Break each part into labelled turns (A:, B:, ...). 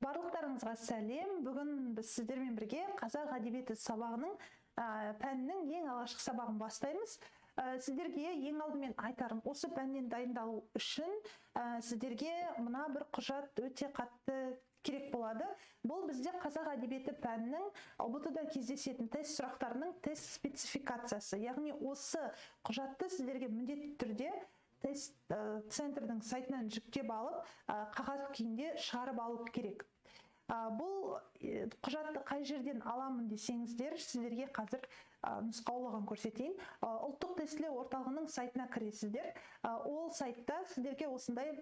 A: Барлықтарыңызға сәлем. Бүгін біз сіздермен бірге қазақ әдебиеті сабағының пәннің ең алғашқы сабағын бастаймыз. Сіздерге ең алдымен айтарым, осы пәннен дайындалу үшін сіздерге мына бір құжат өте қатты керек болады. Бұл бізде қазақ әдебиеті пәнінің ұбт-да кездесетін тест сұрақтарының тест спецификациясы. Яғни осы құжатты сіздерге міндетті түрде тест центрдің сайтынан жүктеп алып, қағаз күйінде шығарып алып керек. Бұл құжатты қай жерден аламын десеңіздер, сіздерге қазір нұсқаулығын көрсетейін. Ұлттық тестілеу орталығының сайтына кіресіздер. Ол сайтта сіздерге осындай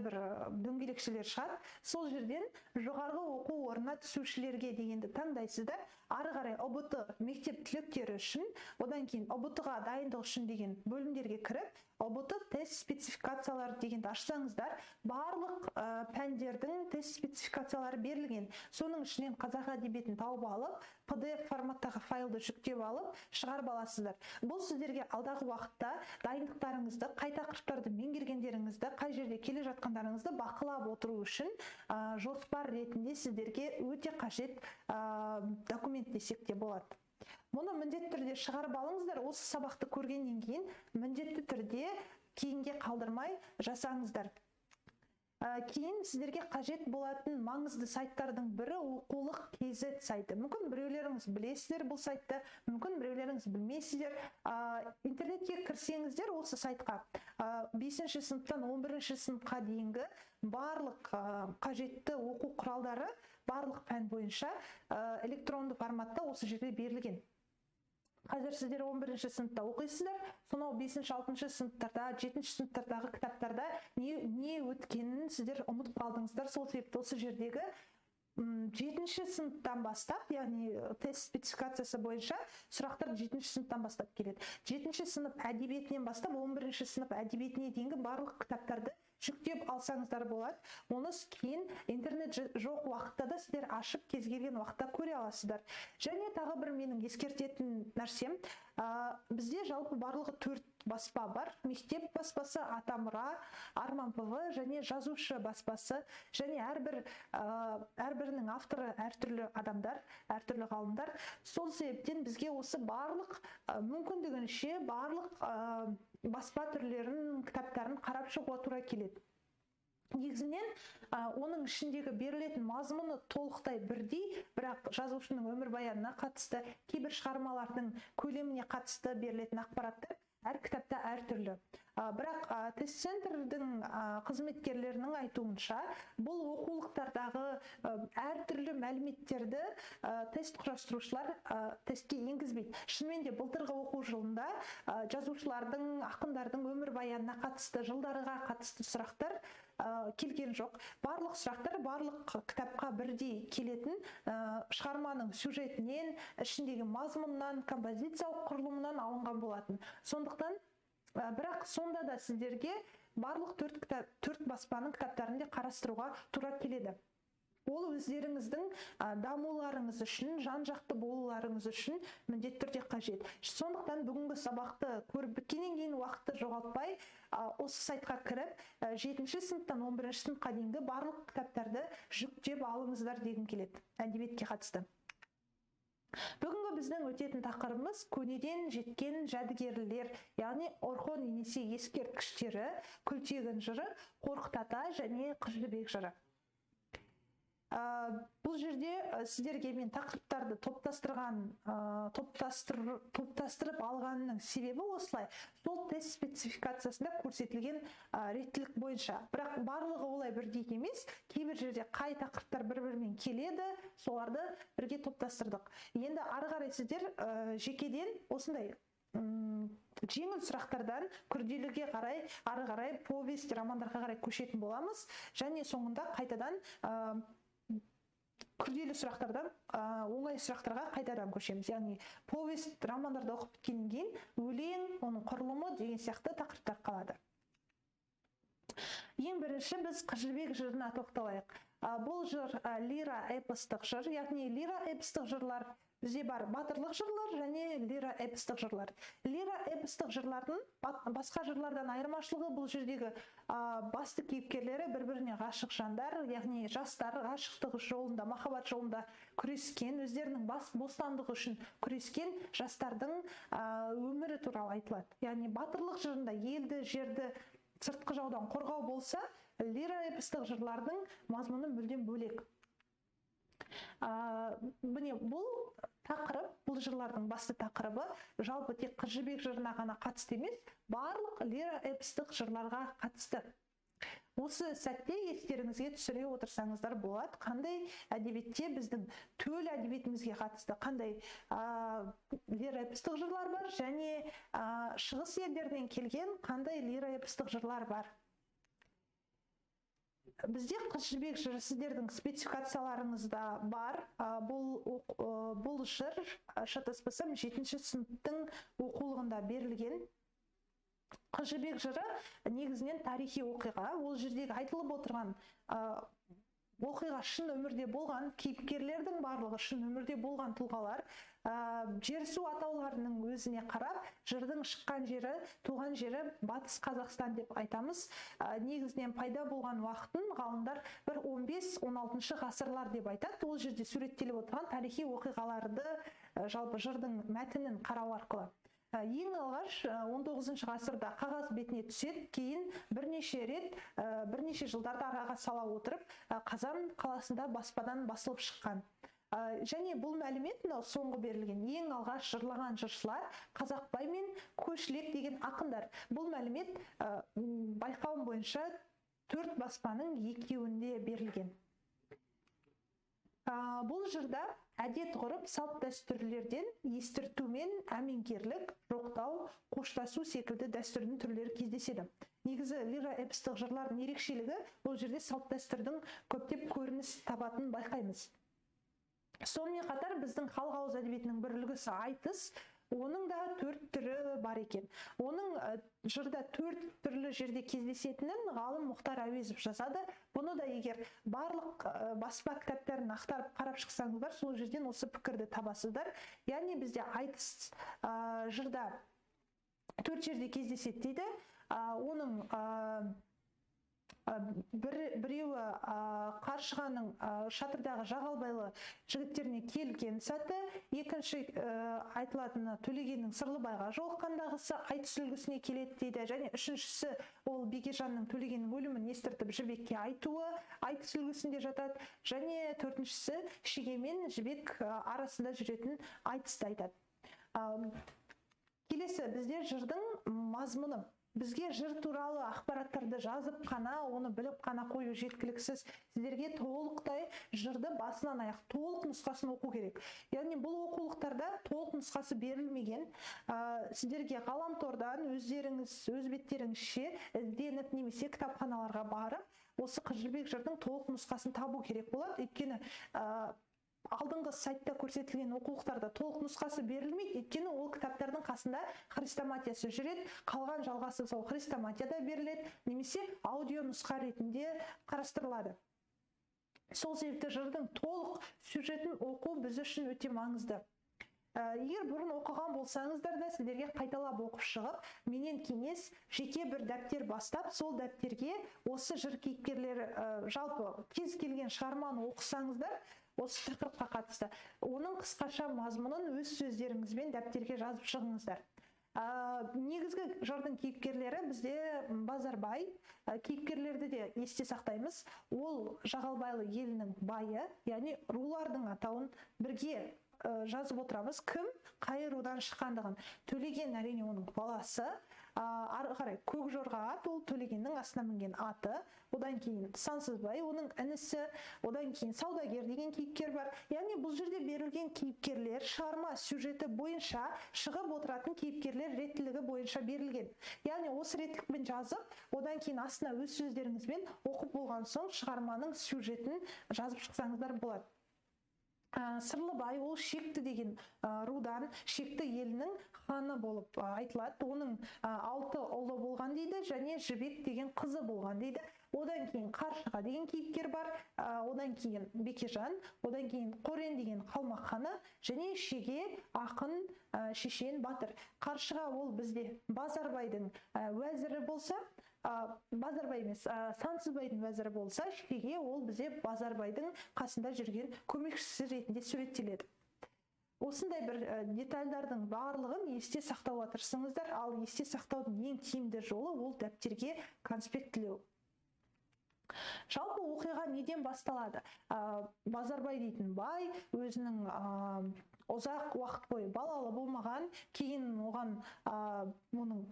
A: бір дөңгелекшелер шығады. Сол жерден жоғарғы оқу орнына түсушілерге дегенді таңдайсыздар. Ары қарай ұбт мектеп түлектері үшін, одан кейін ұбт-ға дайындық үшін деген бөлімдерге кіріп, ұбт тест спецификациялары дегенді ашсаңыздар, барлық пәндердің тест спецификациялары берілген. Соның ішінен қазақ әдебиетін тауып алып, PDF форматтағы файлды жүктеп алып, шығарып аласыздар. Бұл сіздерге алдағы уақытта дайындықтарыңызды, қай тақырыптарды меңгергендеріңізді, қай жерде келе жатқандарыңызды бақылап отыру үшін жоспар ретінде сіздерге өте қажет документ десек те болады. Мұны міндетті түрде шығарып алыңыздар. Осы сабақты көргеннен кейін міндетті түрде кейінге қалдырмай жасаңыздар. Кейін сіздерге қажет болатын маңызды сайттардың бірі оқулық KZ сайты. Мүмкін біреулеріңіз білесіздер бұл сайтты, мүмкін біреулеріңіз білмейсіздер. Интернетке кірсеңіздер осы сайтқа 5-ші сыныптан 11-ші сыныпқа дейінгі барлық қажетті оқу құралдары барлық пән бойынша электронды форматта осы жерде берілген. Қазір сіздер 11-ші сыныпта оқисыздар, сонау 5-ші, 6-ші сыныптарда, 7-ші сыныптардағы кітаптарда не өткенін сіздер ұмытып қалдыңыздар. Сол себепті осы жердегі 7-ші сыныптан бастап, яғни тест спецификациясы бойынша сұрақтар 7-ші сыныптан бастап келеді. 7-ші сынып әдебиетінен бастап 11-ші сынып әдебиетіне дейінгі барлық кітаптарды жүктеп алсаңыздар болады. Оны кейін интернет жоқ уақытта да сіздер ашып кез келген уақытта көре аласыздар. Және тағы бір менің ескертетін нәрсем, бізде жалпы барлығы 4 баспа бар. Мектеп баспасы, Атамұра, Арман ПВ және жазушы баспасы, және әрбірінің авторы әртүрлі адамдар, әртүрлі ғалымдар. Сол себептен бізге осы барлық мүмкіндігінше барлық баспа түрлерін, кітаптарын қарап шығуға тура келеді. Негізінен оның ішіндегі берілетін мазмұны толықтай бірдей, бірақ жазушының өмірбаянына қатысты, кейбір шығармалардың көлеміне қатысты берілетін ақпараттар әр кітапта әртүрлі. Бірақ тест-центрдің қызметкерлерінің айтуынша, бұл оқулықтардағы әртүрлі мәліметтерді тест құрастырушылар тестке енгізбейді. Шынымен де былтырғы оқу жылында жазушылардың, ақындардың өмірбаянына қатысты, жылдарыға қатысты сұрақтар келген жоқ. Барлық сұрақтар барлық кітапқа бірдей келетін шығарманың сюжетінен, ішіндегі мазмұнынан, композициялық құрылымынан алынған болатын. Сондықтан, бірақ сонда да сіздерге барлық 4 баспаның кітаптарын да қарастыруға тура келеді. Ол өздеріңіздің дамуларыңыз үшін, жан-жақты болуларыңыз үшін міндетті түрде қажет. Сондықтан бүгінгі сабақты көріп біткеннен кейін уақытты жоғалтпай, осы сайтқа кіріп, 7-ші сыныптан 11-ші сыныпқа дейінгі барлық кітаптарды жүктеп алыңыздар дегім келеді әдебиетке қатысты. Бүгінгі біздің өтетін тақырыбымыз көнеден жеткен жәдігерлер, яғни Орхон енесі ескерткіштері, Күлтегін жыры, Қорқыт ата және Қыз жібек жыры. Бұл жерде сіздерге мен тақырыптарды топтастырып алғанның себебі осылай. Сол тест спецификациясында көрсетілген реттілік бойынша. Бірақ барлығы олай бірдей емес. Кейбір жерде қай тақырыптар бір-бірімен келеді, соларды бірге топтастырдық. Енді ары қарай сіздер жекеден осындай жеңіл сұрақтардан күрделіге қарай, ары қарай повесть, романдарға қарай көшетін боламыз. Және соңында қайтадан күрделі сұрақтардан оңай сұрақтарға қайтадан көшеміз. Яғни повесть, романдарды оқып біткеннен кейін өлең, оның құрылымы деген сияқты тақырыптар қалады. Ең бірінші біз Қыз жібек жырына тоқталайық. Бұл жыр лира эпостық жыр, яғни лира эпостық жырлар Бізде бар батырлық жырлар және лира эпостық жырлар. Лира эпостық жырлардың басқа жырлардан айырмашылығы бұл жердегі басты кейіпкерлері бір-біріне ғашық жандар, яғни жастар ғашықтық жолында, махаббат жолында күрескен, өздерінің бас бостандығы үшін күрескен жастардың өмірі туралы айтылады. Яғни батырлық жырында елді, жерді сыртқы жаудан қорғау болса, лира эпостық жырлардың мазмұны мүлдем бөлек. Міне бұл тақырып, бұл жырлардың басты тақырыбы жалпы тек Қыз жібек жырына ғана қатысты емес, барлық лира эпостық жырларға қатысты. Осы сәтте естеріңізге түсіре отырсаңыздар болады, қандай әдебиетте біздің төл әдебиетімізге қатысты қандай лира эпостық жырлар бар және шығыс елдерінен келген қандай лира эпостық жырлар бар. Бізде Қыз жібек жыры сіздердің спецификацияларыңызда бар. Бұл жыр, шатаспасам, 7-ші сыныптың оқулығында берілген. Қыз жібек жыры негізінен тарихи оқиға. Ол жердегі айтылып отырған оқиға шын өмірде болған, кейіпкерлердің барлығы шын өмірде болған тұлғалар. Жер-су атауларының өзіне қарап, жырдың шыққан жері, туған жері Батыс Қазақстан деп айтамыз. Негізінен пайда болған уақытын ғалымдар бір 15-16 ғасырлар деп айтады. Ол жерде суреттеліп отырған тарихи оқиғаларды, жалпы жырдың мәтінін қарау арқылы. Ең алғаш 19 ғасырда қағаз бетіне түседі, кейін бірнеше рет, бірнеше жылдарды араға сала отырып, Қазан қаласында баспадан басылып шыққан. Және бұл мәлімет соңғы берілген. Ең алғаш жырлаған жыршылар Қазақбай мен Көшлек деген ақындар. Бұл мәлімет байқауым бойынша 4 баспаның 2-еуінде берілген. Бұл жырда әдет ғұрып, салт дәстүрлерден естіртумен әмеңгерлік, жоқтау, қоштасу секілді дәстүрдің түрлері кездеседі. Негізі лира эпостық жырлардың ерекшелігі бұл жерде салт дәстүрдің көптеп көрініс табатынын байқаймыз. Сонымен қатар біздің халық ауыз әдебиетінің бір үлгісі айтыс, оның да 4 түрі бар екен. Оның жырда 4 түрлі жерде кездесетінін ғалым Мұхтар Әуезов жазады. Бұны да егер барлық баспа кітаптарын ақтарып қарап шықсаңыздар, сол жерден осы пікірді табасыздар. Яғни бізде айтыс жырда 4 жерде кездеседі дейді. Оның біреуі Қаршығаның шатырдағы Жағалбайлы жігіттеріне келген сәті, екінші айтылатыны Төлегеннің Сырлыбайға жолыққандағысы айтыс үлгісіне келеді дейді, және үшіншісі ол Бекежанның Төлегеннің өлімін естіртіп жібекке айтуы айтыс үлгісінде жатады, және төртіншісі Шеге мен жібек арасында жүретін айтысты айтады. Келесі бізде жырдың мазмұны. Бізге жыр туралы ақпараттарды жазып қана, оны біліп қана қою жеткіліксіз. Сіздерге толықтай жырды басынан аяқ толық нұсқасын оқу керек. Яғни бұл оқулықтарда толық нұсқасы берілмеген. Сіздерге ғаламтордан өздеріңіз, өз беттеріңізше ізденіп немесе кітапханаларға барып, осы Қыз жібек жырдың толық нұсқасын табу керек болады. Өйткені алдыңғы сайтта көрсетілген оқулықтарда толық нұсқасы берілмейді, өйткені ол кітаптардың қасында хрестоматиясы жүреді, қалған жалғасы сол хрестоматияда беріледі, немесе аудио нұсқа ретінде қарастырылады. Сол себепті жырдың толық сюжетін оқу біз үшін өте маңызды. Егер бұрын оқыған болсаңыздар да, сіздерге қайталап оқып шығып, менен кеңес жеке бір дәптер бастап, сол дәптерге осы жыр кейіпкерлері жалпы кез келген шығарманы оқысаңыздар, осы тақырыпқа қатысты, оның қысқаша мазмұнын өз сөздеріңізбен дәптерге жазып шығыңыздар. Негізгі жырдың кейіпкерлері бізде Базарбай, кейіпкерлерді де есте сақтаймыз. Ол Жағалбайлы елінің байы, яғни рулардың атауын бірге жазып отырамыз. Кім қай рудан шыққандығын. Төлеген әрине оның баласы, ары қарай Көкжорға ат, ол Төлегеннің астына мінген аты. Одан кейін Сансызбай, оның інісі, одан кейін Саудагер деген кейіпкер бар. Яғни бұл жерде берілген кейіпкерлер шығарма сюжеті бойынша шығып отыратын кейіпкерлер реттілігі бойынша берілген. Яғни осы реттілікпен жазып, одан кейін астына өз сөздеріңізбен оқып болған соң шығарманың сюжетін жазып шықсаңыздар болады. Сырлыбай ол Шекті деген рудан, Шекті елінің ханы болып айтылады. Оның 6 ұлы болған дейді, және Жібек деген қызы болған дейді. Одан кейін Қаршыға деген кейіпкер бар, одан кейін Бекежан, одан кейін Қорен деген қалмақ ханы, және Шеге ақын, шешен, батыр. Қаршыға ол бізде Базарбайдың уәзірі болса, Базарбай емес, Сансызбайдың уәзірі болса, Шеге ол бізде Базарбайдың қасында жүрген көмекшісі ретінде суреттеледі. Осындай бір детальдардың барлығын есте сақтауға тырысыңыздар, ал есте сақтаудың ең тиімді жолы ол дәптерге конспекттілеу. Жалпы оқиға неден басталады? Базарбай дейтін бай өзінің ұзақ уақыт бойы балалы болмаған, кейін оған оның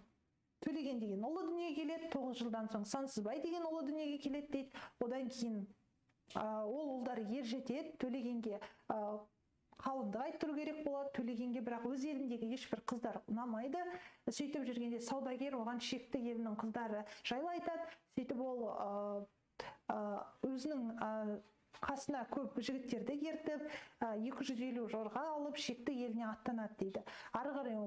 A: Төлеген деген ұлы дүниеге келеді, 9 жылдан соң Сансызбай деген ұлы дүниеге келеді дейді. Одан кейін ол ұлдар ер жетеді, Төлегенге қалыңдық айттыру керек болады. Төлегенге бірақ өз еліндегі ешбір қыздар ұнамайды. Сөйтіп жүргенде саудагер оған Шекті елінің қыздары жайлы айтады. Сөйтіп ол өзінің қасына көп жігіттерді ертіп, 250 жорға алып Шекті еліне аттанады дейді. Ары қарай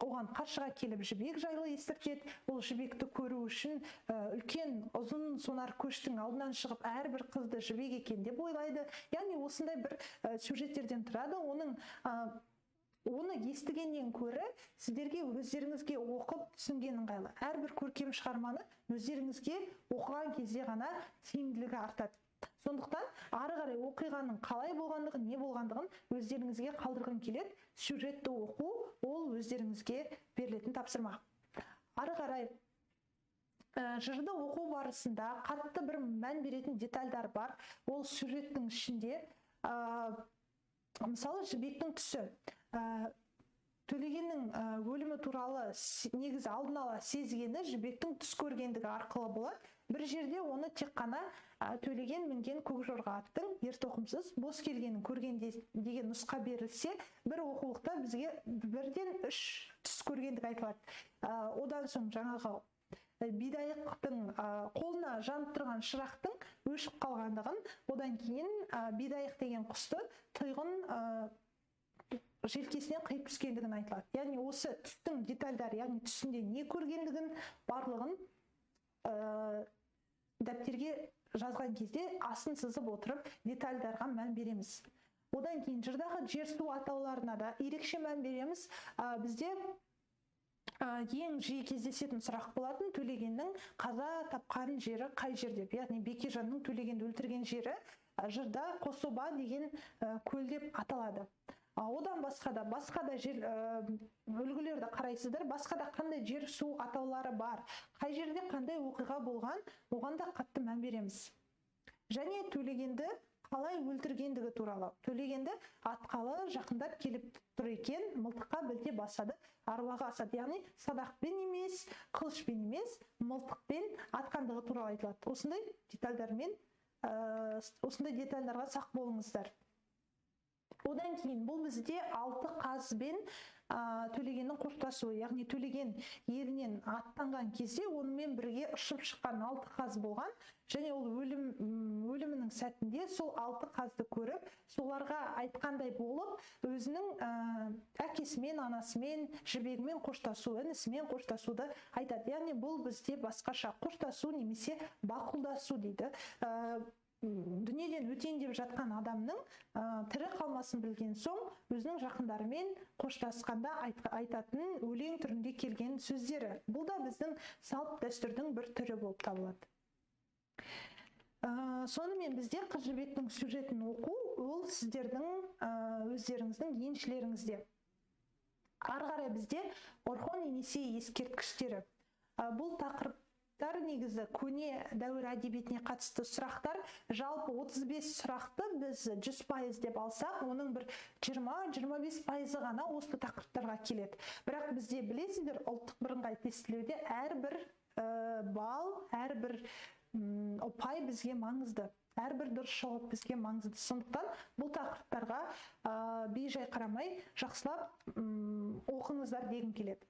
A: оған Қаршыға келіп Жібек жайлы естіртеді. Ол Жібекті көру үшін үлкен ұзын сонар көштің алдынан шығып, әрбір қызды Жібек екен деп ойлайды. Яғни осындай бір сюжеттерден тұрады. Оны естігеннен көрі сіздерге өздеріңізге оқып түсінген ыңғайлы. Әрбір көркем шығарманы өздеріңізге оқыған кезде ғана тиімділігі артады. Сондықтан ары қарай оқиғаның қалай болғандығын, не болғандығын өздеріңізге қалдырғым келеді. Сюжетті оқу ол өздеріңізге берілетін тапсырма. Ары қарай жырды оқу барысында қатты бір мән беретін детальдар бар. Ол сюжеттің ішінде, мысалы, Жібектің түсі. Төлегеннің өлімі туралы негізі алдын ала сезгені Жібектің түс көргендігі арқылы болады. Бір жерде оны тек қана Төлеген мінген көкжорға аттың ертоқымсыз бос келгенін көргенде деген нұсқа берілсе, бір оқулықта бізге 1-ден 3 түс көргендігі айтылады. Одан соң жаңағы бидайықтың қолына жанып тұрған шырақтың өшіп қалғандығын, одан кейін бидайық деген құсты тұйғын желкесінен қиып түскендігін айтылады. Яғни осы түстің детальдары, яғни түсінде не көргендігін барлығын дәптерге жазған кезде асын сызып отырып детальдарға мән береміз. Одан кейін жырдағы жер-су атауларына да ерекше мән береміз. Бізде ең жиі кездесетін сұрақ болатын: Төлегеннің қаза тапқан жері қай жер деп. Яғни Бекежанның Төлегенді өлтірген жері жырда Қособа деген көл деп аталады. Одан басқа да жер үлгілерді қарайсыздар, басқа да қандай жер су атаулары бар, қай жерде қандай оқиға болған, оған да қатты мән береміз. Және Төлегенді қалай өлтіргендігі туралы. Төлегенді атқалы жақындап келіп тұр екен, мылтыққа білте басады, аруағы асады. Яғни садақпен емес, қылышпен емес, мылтықпен атқандығы туралы айтылады. Осындай детальдарға сақ болыңыздар. Одан кейін бұл бізде 6 қазбен Төлегеннің қоштасуы, яғни Төлеген елінен аттанған кезде онымен бірге ұшып шыққан 6 қаз болған, және ол өлімінің сәтінде сол 6 қазды көріп, соларға айтқандай болып, өзінің әкесімен, анасымен, жібегімен қоштасу, інісімен қоштасуды айтады. Яғни бұл бізде басқаша қоштасу немесе бақұлдасу дейді. Дүниеден өтейін деп жатқан адамның тірі қалмасын білген соң өзінің жақындарымен қоштасқанда айтатын өлең түрінде келген сөздері. Бұл да біздің салт дәстүрдің бір түрі болып табылады. Сонымен бізде Қыз жібектің сюжетін оқу ол сіздердің өздеріңіздің еншілеріңізде. Ары қарай бізде Орхон Енесей ескерткіштері. Бұл тақырып негізі көне дәуір әдебиетіне қатысты сұрақтар. Жалпы 35 сұрақты біз 100% деп алсақ, оның бір 20-25% ғана осы тақырыптарға келеді. Бірақ бізде білесіздер, ұлттық бірыңғай тестілеуде әрбір балл, әрбір ұпай бізге маңызды. Әрбір дұрыс жауап бізге маңызды. Сондықтан бұл тақырыптарға бей-жай қарамай жақсылап оқыңыздар дегім келеді.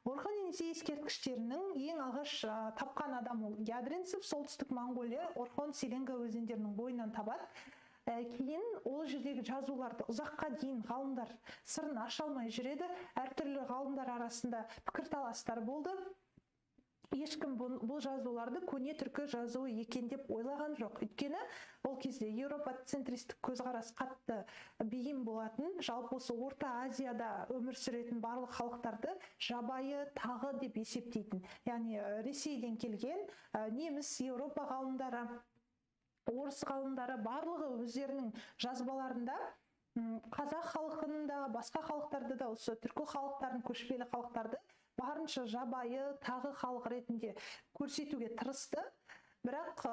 A: Орхон Енесей ескерткіштерінің ең алғаш тапқан адам ол Ядринцев, солтүстік Моңғолия, Орхон Селенга өзендерінің бойынан табады. кейін ол жердегі жазуларды ұзаққа дейін ғалымдар сырын аша алмай жүреді. Әртүрлі ғалымдар арасында пікірталастар болды. Ешкім бұл жазуларды көне түркі жазуы екен деп ойлаған жоқ. Өйткені ол кезде Еуропа центристік көзқарас қатты бейім болатын. Жалпы осы Орта Азияда өмір сүретін барлық халықтарды жабайы тағы деп есептейтін. Яғни Ресейден келген неміс, Еуропа ғалымдары, орыс ғалымдары барлығы өздерінің жазбаларында қазақ халқының да, басқа халықтарды да, осы түркі халықтарын, көшпелі халықтарды барынша жабайы тағы халық ретінде көрсетуге тырысты. Бірақ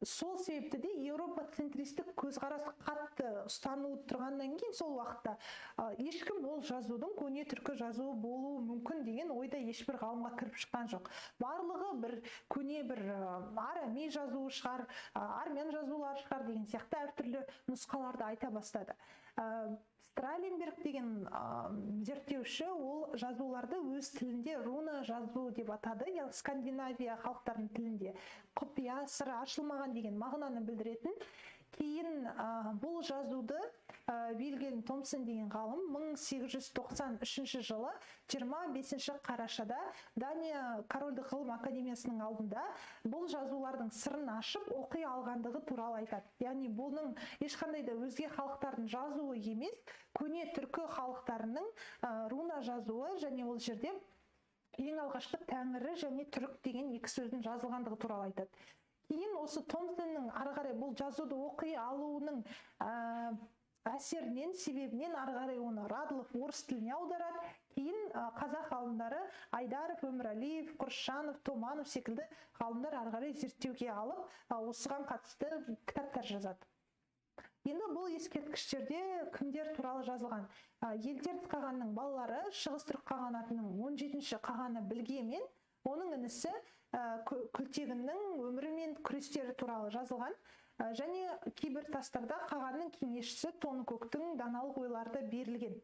A: сол себепті де Еуропа центристік көзқарас қатты ұстанылып тұрғаннан кейін сол уақытта ешкім ол жазудың көне түркі жазуы болуы мүмкін деген ойда ешбір ғалымға кіріп шыққан жоқ. Барлығы бір көне бір арами жазуы шығар, армян жазулары шығар деген сияқты әртүрлі нұсқаларды айта бастады. Страленберг деген зерттеуші ол жазуларды өз тілінде руна жазу деп атады. Яғни Скандинавия халықтарының тілінде құпия, сыры ашылмаған деген мағынаны білдіретін. Кейін бұл жазуды Вильгельм Томсон деген ғалым 1893 жылы 25 қарашада Дания Корольдік ғылым академиясының алдында бұл жазулардың сырын ашып оқи алғандығы туралы айтады. Яғни бұның ешқандай да өзге халықтардың жазуы емес, көне түркі халықтарының руна жазуы, және ол жерде ең алғашқы тәңірі және түрік деген екі сөздің жазылғандығы туралы айтады. Кейін осы Томсонның ары қарай бұл жазуды оқи алуының әсерінен, себебінен ары қарай оны Радлов орыс тіліне аударады. Кейін қазақ ғалымдары Айдаров, Өмірәлиев, Құршанов, Томанов секілді ғалымдар ары қарай зерттеуге алып, осыған қатысты кітаптар жазады. Енді бұл ескерткіштерде кімдер туралы жазылған? Елтеріс қағанның балалары Шығыс түрік қағанатының 17-ші қағаны Білге мен оның інісі Күлтегіннің өмірі мен күрестері туралы жазылған. Және кейбір тастарда қағанның кеңесшісі Тоныкөктің даналық ойлары да берілген.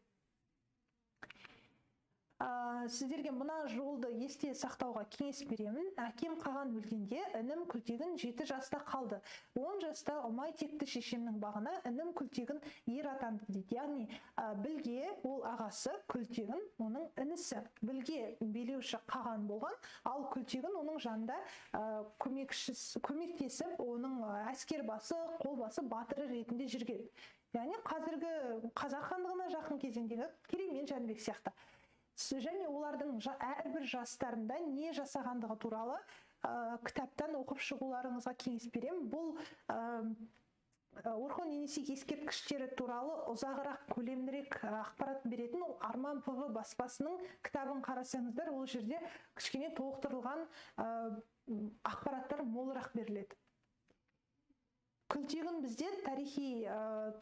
A: Сіздерге мына жолды есте сақтауға кеңес беремін. Әкем қаған өлгенде інім Күлтегін 7 жаста қалды. 10 жаста ұмай текті шешемнің бағына інім Күлтегін ер атанды дейді. Яғни Білге ол ағасы, Күлтегін оның інісі. Білге билеуші қаған болған, ал Күлтегін оның жанында көмектесіп, оның әскер басы, қолбасы, батыры ретінде жүрген. Яғни қазіргі қазақ хандығына жақын кезеңдегі Керей мен Жәнібек сияқты. Және олардың әрбір жастарында не жасағандығы туралы кітаптан оқып шығуларыңызға кеңес беремін. Бұл Орхон Енисей ескерткіштері туралы ұзағырақ, көлемдірек ақпарат беретін Арман ПВ баспасының кітабын қарасаңыздар, ол жерде кішкене толықтырылған ақпараттар молырақ беріледі. Күлтегін бізде тарихи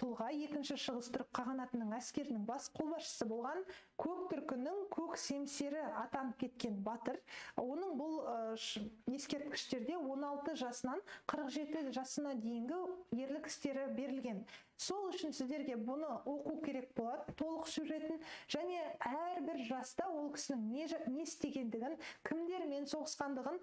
A: тұлға, екінші Шығыс түрік қағанатының әскерінің бас қолбасшысы болған, көк түркінің көк семсері атанып кеткен батыр. Оның бұл ескерткіштерде 16 жасынан 47 жасына дейінгі ерлік істері берілген. Сол үшін сіздерге бұны оқу керек болады, толық сюжетін, және әрбір жаста ол кісінің не істегендігін, кімдермен соғысқандығын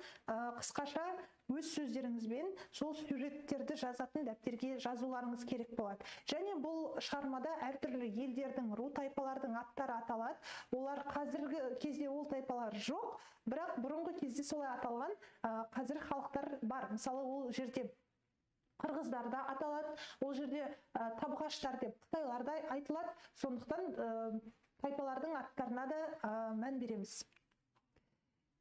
A: қысқаша өз сөздеріңізбен сол сюжеттерді жазатын дәптерге жазуларыңыз керек болады. Және бұл шығармада әртүрлі елдердің, ру тайпалардың аттары аталады. Олар қазіргі кезде ол тайпалар жоқ, бірақ бұрынғы кезде солай аталған қазір халықтар бар. Мысалы, ол жерде қырғыздар да аталады, ол жерде табғаштар деп қытайлар да айтылады. Сондықтан тайпалардың аттарына да мән береміз.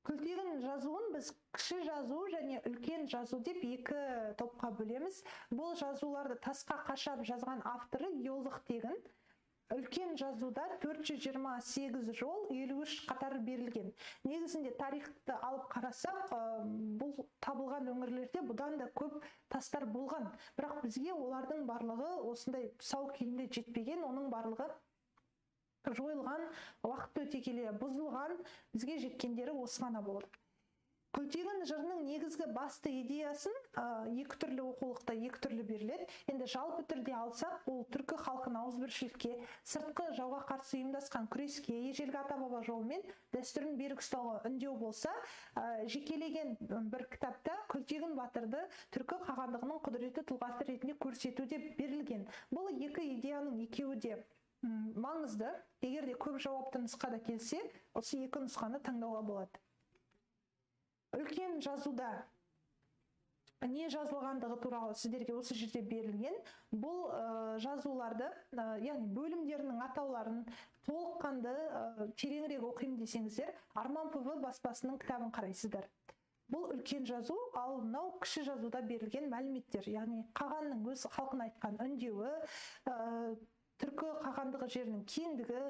A: Күлтегін жазуын біз кіші жазу және үлкен жазу деп екі топқа бөлеміз. Бұл жазуларды тасқа қашап жазған авторы Иолық Тегін. Үлкен жазуда 428 жол, 53 қатар берілген. Негізінде тарихты алып қарасақ, бұл табылған өңірлерде бұдан да көп тастар болған. Бірақ бізге олардың барлығы осындай сау күйінде жетпеген, оның барлығы жойылған, уақыт өте келе бұзылған, бізге жеткендері осы ғана болды. Күлтегін жырының негізгі басты идеясын екі түрлі оқулықта екі түрлі беріледі. Енді жалпы түрде алсақ, ол түркі халқын ауызбіршілікке, сыртқы жауға қарсы ұйымдасқан күреске, ежелгі ата-баба жолымен дәстүрін берік ұстауға үндеу болса, жекелеген бір кітапта Күлтегін батырды түркі қағандығының құдіретті тұлғасы ретінде көрсету деп берілген. Бұл екі идеяның екеуі де маңызды. Егер де көп жауапты нұсқада келсе, осы екі нұсқаны таңдауға болады. Үлкен жазуда не жазылғандығы туралы сіздерге осы жерде берілген. Бұл жазуларды, яғни бөлімдерінің атауларын толыққанды тереңірек оқимын десеңіздер, Арман ПВ баспасының кітабын қарайсыздар. Бұл үлкен жазу, ал мынау кіші жазуда берілген мәліметтер, яғни қағанның өз халқына айтқан үндеуі, түркі қағандығы жерінің кеңдігі,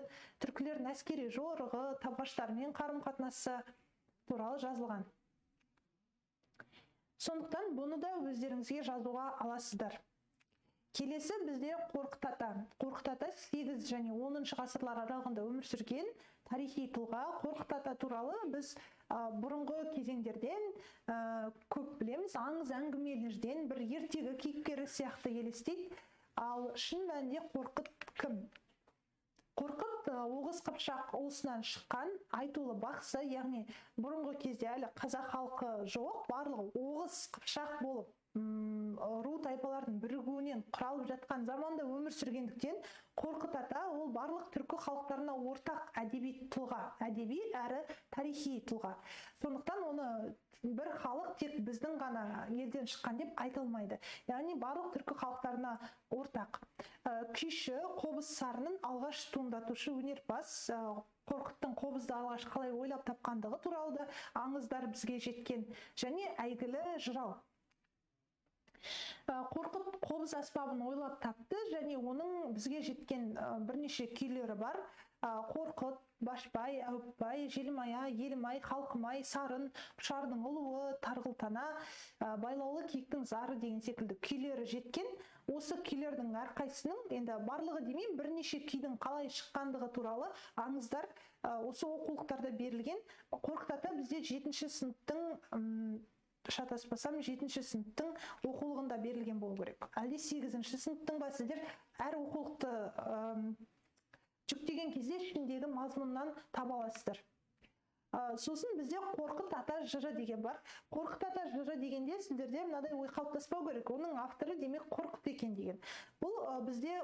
A: түркілердің әскери жорығы, табғаштармен қарым-қатынасы туралы жазылған. Сондықтан бұны да өздеріңізге жазуға аласыздар. Келесі бізде Қорқыт Ата. Қорқыт Ата 8 және 10 ғасырлар аралығында өмір сүрген тарихи тұлға. Қорқыт Ата туралы біз бұрынғы кезеңдерден көп білеміз, аңыз әңгімелерден бір ертегі кейіпкері сияқты елестейді. Ал шын мәнінде Қорқыт кім? Қорқыт Оғыз Қыпшақ ұлысынан шыққан айтулы бақсы, яғни бұрынғы кезде әлі қазақ халқы жоқ, барлығы Оғыз Қыпшақ болып, ру тайпалардың бірігуінен құралып жатқан заманда өмір сүргендіктен, Қорқыт Ата ол барлық түркі халықтарына ортақ әдеби тұлға, әдеби әрі тарихи тұлға. Сондықтан оны бір халық тек біздің ғана елден шыққан деп айтылмайды. Яғни барлық түркі халықтарына ортақ. Күйші, қобыз сарынын алғаш туындатушы өнерпаз, Қорқыттың қобызды алғаш қалай ойлап тапқандығы туралы да аңыздар бізге жеткен, және әйгілі жырау. Қорқыт қобыз аспабын ойлап тапты, және оның бізге жеткен бірнеше күйлері бар. Қорқыт, Башбай, Әупбай, Желмая, Елімай, Халқымай, Сарын, Ұшардың ұлуы, Тарғылтана, Байлаулы киіктің зары деген секілді күйлері жеткен. Осы күйлердің әрқайсының, енді барлығы демеймін, бірнеше күйдің қалай шыққандығы туралы аңыздар осы оқулықтарда берілген. Қорқыт Ата бізде 7-ші сыныптың шатаспасам 7-ші сыныптың оқулығында берілген болу керек. Әлде 8-ші сыныптың ба, сіздер әр оқулықты жүктеген кезде ішіндегі мазмұннан таба аласыздар. Сосын бізде Қорқыт Ата жыры деген бар. Қорқыт Ата жыры дегенде сіздерде мынадай ой қалыптаспау керек. Оның авторы демек Қорқыт екен деген. Бұл бізде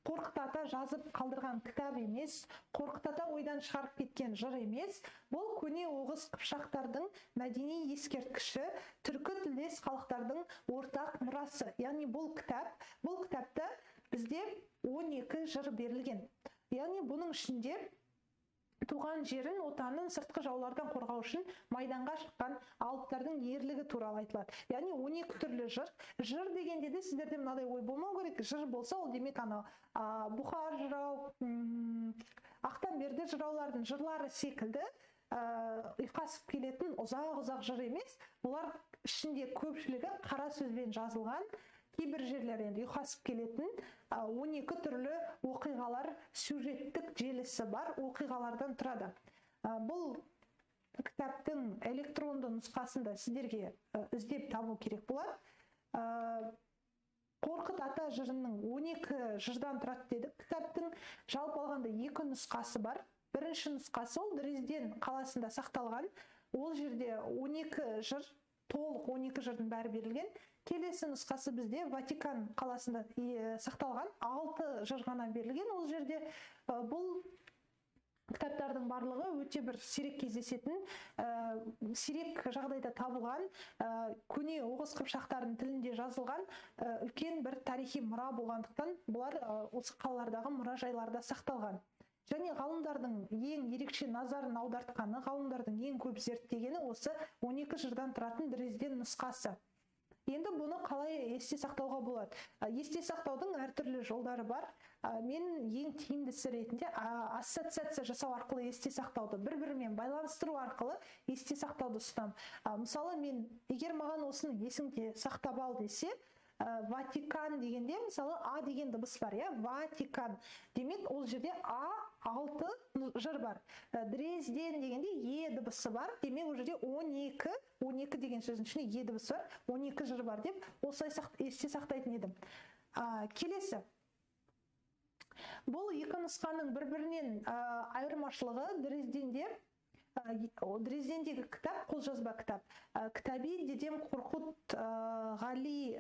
A: Қорқыт Ата жазып қалдырған кітап емес, Қорқыт Ата ойдан шығарып кеткен жыр емес. Бұл көне Оғыз Қыпшақтардың мәдени ескерткіші, түркі тілдес халықтардың ортақ мұрасы. Яғни бұл кітапта бізде 12 жыр берілген. Яғни бұның ішінде туған жерін, отанын сыртқы жаулардан қорғау үшін майданға шыққан алыптардың ерлігі туралы айтылады. Яғни 12 түрлі жыр. Жыр дегенде де сіздерде мынадай ой болмау керек. Жыр болса, ол демек Бұхар жырау, Ақтанберді жыраулардың жырлары секілді ұйқасып келетін ұзақ жыр емес. Бұлар ішінде көпшілігі қара сөзбен жазылған, кейбір жерлер енді ұйқасып келетін 12 түрлі оқиғалар, сюжеттік желісі бар оқиғалардан тұрады. Бұл кітаптың электронды нұсқасында сіздерге іздеп табу керек болады. Қорқыт Ата жырының 12 жырдан тұрады дедік. Кітаптың жалпы алғанда 2 нұсқасы бар. Бірінші нұсқасы ол Дрезден қаласында сақталған. Ол жерде 12 жыр, толық 12 жырдың бәрі берілген. Келесі нұсқасы бізде Ватикан қаласында сақталған 6 жыр ғана берілген. Ол жерде бұл кітаптардың барлығы өте бір сирек кездесетін, сирек жағдайда табылған, көне Оғыз Қыпшақтардың тілінде жазылған үлкен бір тарихи мұра болғандықтан бұлар осы қалалардағы мұражайларда сақталған. Және ғалымдардың ең ерекше назарын аудартқаны, ғалымдардың ең көп зерттегені осы 12 жырдан тұратын Дрезден нұсқасы. Енді бұны қалай есте сақтауға болады? Есте сақтаудың әртүрлі жолдары бар. Мен ең тиімдісі ретінде ассоциация жасау арқылы есте сақтауды, бір-бірімен байланыстыру арқылы есте сақтауды ұстанамын. Мысалы, мен егер маған осыны есіңде сақтап ал десе, Ватикан дегенде, мысалы, А деген дыбыс бар, Ватикан. Демек, ол жерде А 6 жыр бар. Дрезден дегенде е дыбысы бар. Демек ол жерде 12 деген сөздің ішінде е дыбысы бар. 12 жыр бар деп осылай есте сақтайтын едім. Келесі. Бұл екі нұсқаның бір-бірінен айырмашылығы Дрездендегі кітап, қолжазба кітап. Кітаби Дедем Қорқұт Ғали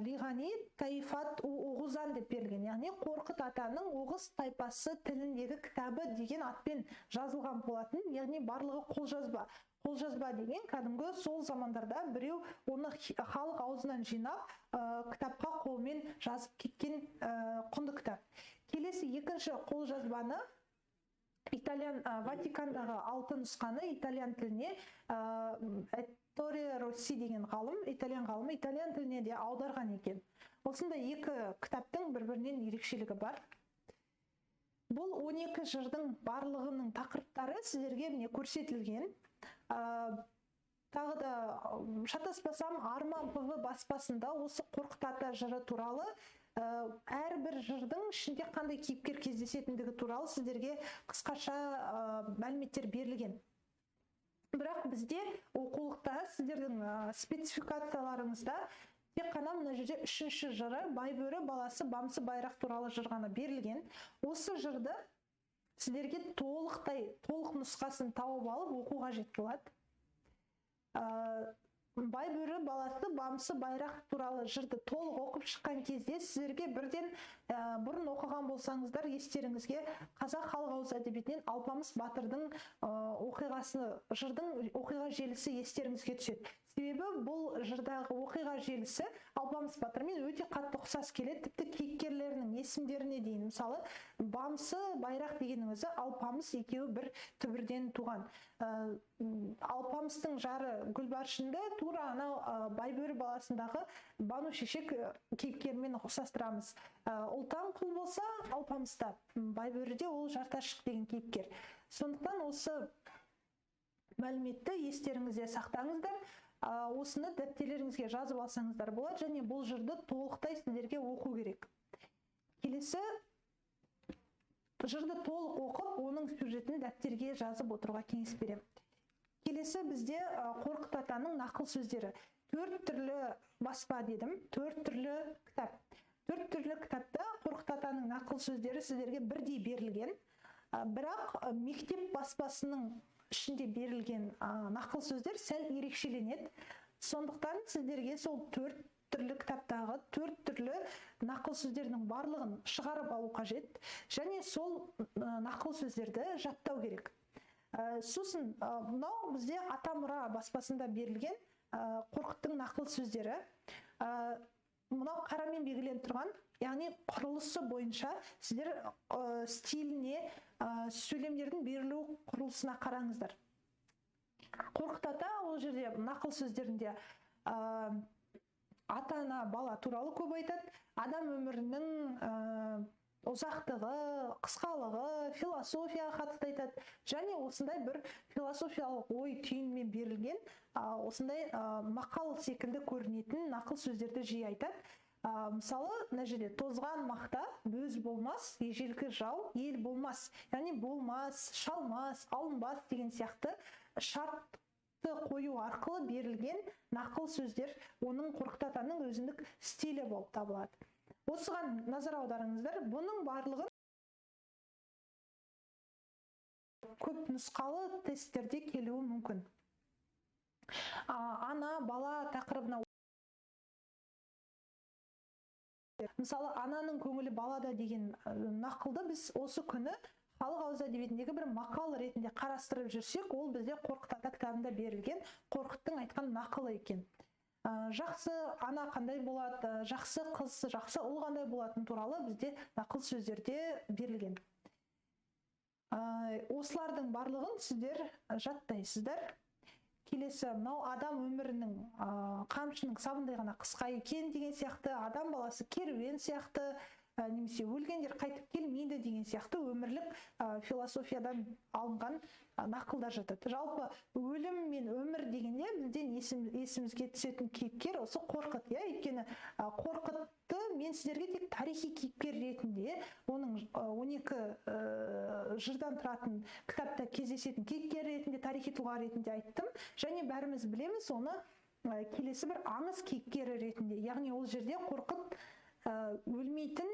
A: Лиғани Таифат Оғузан деп берілген. Яғни Қорқыт атаның Оғыз тайпасы тіліндегі кітабы деген атпен жазылған болатын. Яғни барлығы қолжазба. Қолжазба деген кәдімгі сол замандарда біреу оны халық аузынан жинап, кітапқа қолмен жазып кеткен құнды кітап. Келесі екінші қолжазбаны Ватикандағы 6 нұсқаны итальян тіліне Торе Росси деген ғалым, итальян ғалымы итальян тіліне де аударған екен. Осында екі кітаптың бір-бірінен ерекшелігі бар. Бұл 12 жырдың барлығының тақырыптары сіздерге міне көрсетілген. Тағы да шатаспасам, Арман ПВ баспасында осы Қорқыт ата жыры туралы әрбір жырдың ішінде қандай кейіпкер кездесетіндігі туралы сіздерге қысқаша мәліметтер берілген. Бірақ бізде оқулықта сіздердің спецификацияларыңызда тек қана мына жерде 3-ші жыры Байбөрі баласы Бамсы Байрақ туралы жыр ғана берілген. Осы жырды сіздерге толық нұсқасын тауып алып оқу қажет болады. Байбөрі баласы Бамсы Байрақ туралы жырды толық оқып шыққан кезде сіздерге бірден бұрын оқыған болсаңыздар естеріңізге қазақ халық ауыз әдебиетінен Алпамыс батырдың жырдың оқиға желісі естеріңізге түседі. Себебі бұл жырдағы оқиға желісі Алпамыс батырмен өте қатты ұқсас келеді, тіпті кейіпкерлерінің есімдеріне дейін. Мысалы, Бамсы Байрақ дегеннің өзі Алпамыс екеуі бір түбірден туған. Алпамыстың жары Гүлбаршынды тура анау Байбөрі баласындағы Бану Шешек кейіпкермен ұқсастырамыз. Ұлтан құл болса Алпамыста, Байбөріде ол Жарташық деген кейіпкер. Сондықтан осы мәліметті естеріңізде сақтаңыздар. Осыны дәптерлеріңізге жазып алсаңыздар болады, және бұл жырды толықтай сіздерге оқу керек. Келесі, жырды толық оқып, оның сюжетін дәптерге жазып отыруға кеңес беремін. Келесі бізде Қорқыт атаның нақыл сөздері. 4 түрлі баспа дедім, 4 түрлі кітап. 4 түрлі кітапта Қорқыт атаның нақыл сөздері сіздерге бірдей берілген. Бірақ мектеп баспасының ішінде берілген нақыл сөздер сәл ерекшеленеді. Сондықтан сіздерге сол 4 түрлі кітаптағы 4 түрлі нақыл сөздердің барлығын шығарып алу қажет, және сол нақыл сөздерді жаттау керек. Сосын мынау бізде Атамұра баспасында берілген Қорқыттың нақыл сөздері. Мынау қарамен белгіленіп тұрған, яғни құрылысы бойынша сіздер стиліне, сөйлемдердің берілу құрылысына қараңыздар. Қорқыт ата ол жерде нақыл сөздерінде ата-ана бала туралы көп айтады. Адам өмірінің ұзақтығы, қысқалығы, философияға қатысты айтады. Және осындай бір философиялық ой түйінмен берілген, осындай мақал секілді көрінетін нақыл сөздерді жиі айтады. Мысалы, мына жерде тозған мақта бөз болмас, ежелгі жау ел болмас. Яғни болмас, шалмас, алынбас деген сияқты шартты қою арқылы берілген нақыл сөздер оның Қорқыт атаның өзіндік стилі болып табылады. Осыған назар аударыңыздар. Бұның барлығын көп нұсқалы тесттерде келуі мүмкін. Ана, бала тақырыбына, мысалы, ананың көңілі балада деген нақылды біз осы күні халық ауыз әдебиетіндегі бір мақал ретінде қарастырып жүрсек, ол бізде Қорқыт ата кітабында берілген Қорқыттың айтқан нақылы екен. Жақсы ана қандай болады, жақсы қыз, жақсы ұл қандай болатын туралы бізде нақыл сөздерде берілген. Осылардың барлығын сіздер жаттайсыздар. Келесі, мынау адам өмірінің қамшының сабындай ғана қысқа екен деген сияқты, адам баласы керуен сияқты, немесе өлгендер қайтып келмейді деген сияқты өмірлік философиядан алынған нақылдар жатады. Жалпы өлім мен өмір өмір дегенде бізден есімізге түсетін кейіпкер осы Қорқыт, иә, өйткені Қорқытты мен сіздерге тек тарихи кейіпкер ретінде, оның 12 жырдан тұратын кітапта кездесетін кейіпкер ретінде, тарихи тұлға ретінде айттым, және бәріміз білеміз оны келесі бір аңыз кейіпкері ретінде. Яғни ол жерде Қорқыт өлмейтін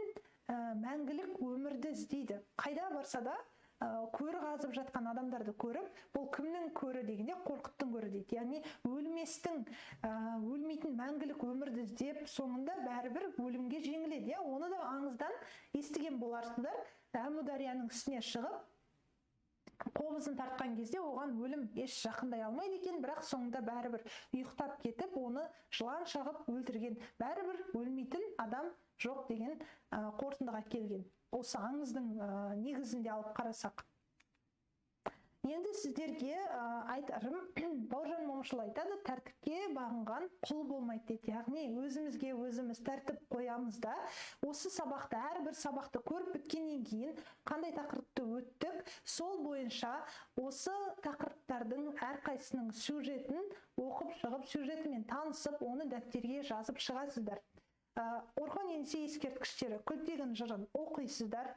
A: мәңгілік өмірді іздейді. Қайда барса да көрі қазып жатқан адамдарды көріп, бұл кімнің көрі дегенде Қорқыттың көрі дейді. Яғни өлмейтін мәңгілік өмірді іздеп, соңында бәрібір өлімге жеңіледі. Оны да аңыздан естіген боларсыздар. Әмударияның үстіне шығып, қобызын тартқан кезде оған өлім еш жақындай алмайды екен, бірақ соңында бәрібір ұйықтап кетіп, оны жылан шағып өлтірген. Бәрібір өлмейтін адам жоқ деген қорытындыға келген. Осы аңыздың негізінде алып қарасақ. Енді сіздерге айтарым, Бауыржан Момышұлы айтады, тәртіпке бағынған құл болмайды дейді. Яғни өзімізге өзіміз тәртіп қоямыз да, осы сабақты, әрбір сабақты көріп біткеннен кейін қандай тақырыпты өттік, сол бойынша осы тақырыптардың әрқайсының сюжетін оқып шығып, сюжетімен танысып, оны дәптерге жазып шығасыздар. Орхон еңсе ескерткіштері, Күлтегін жырын оқисыздар.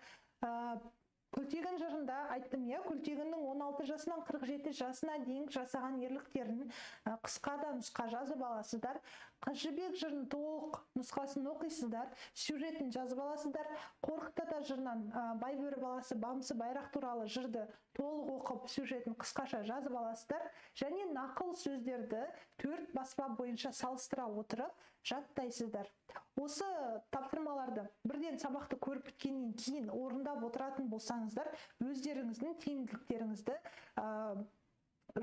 A: Күлтегін жырында айттым, Күлтегіннің 16 жасынан 47 жасына дейін жасаған ерліктерін қысқа да нұсқа жазып аласыздар. Қыз жібек жырын толық нұсқасын оқисыздар, сюжетін жазып аласыздар. Қорқыт ата жырынан Байбөрі баласы Бамсы Байрақ туралы жырды толық оқып, сюжетін қысқаша жазып аласыздар. Және нақыл сөздерді 4 баспа бойынша салыстыра отырып жаттайсыздар. Осы тапсырмаларды бірден сабақты көріп біткеннен кейін орындап отыратын болсаңыздар, өздеріңіздің тиімділіктеріңізді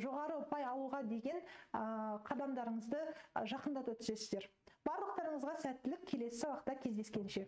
A: жоғары ұпай алуға деген қадамдарыңызды жақындата түсесіздер. Барлықтарыңызға сәттілік, келесі сабақта кездескенше.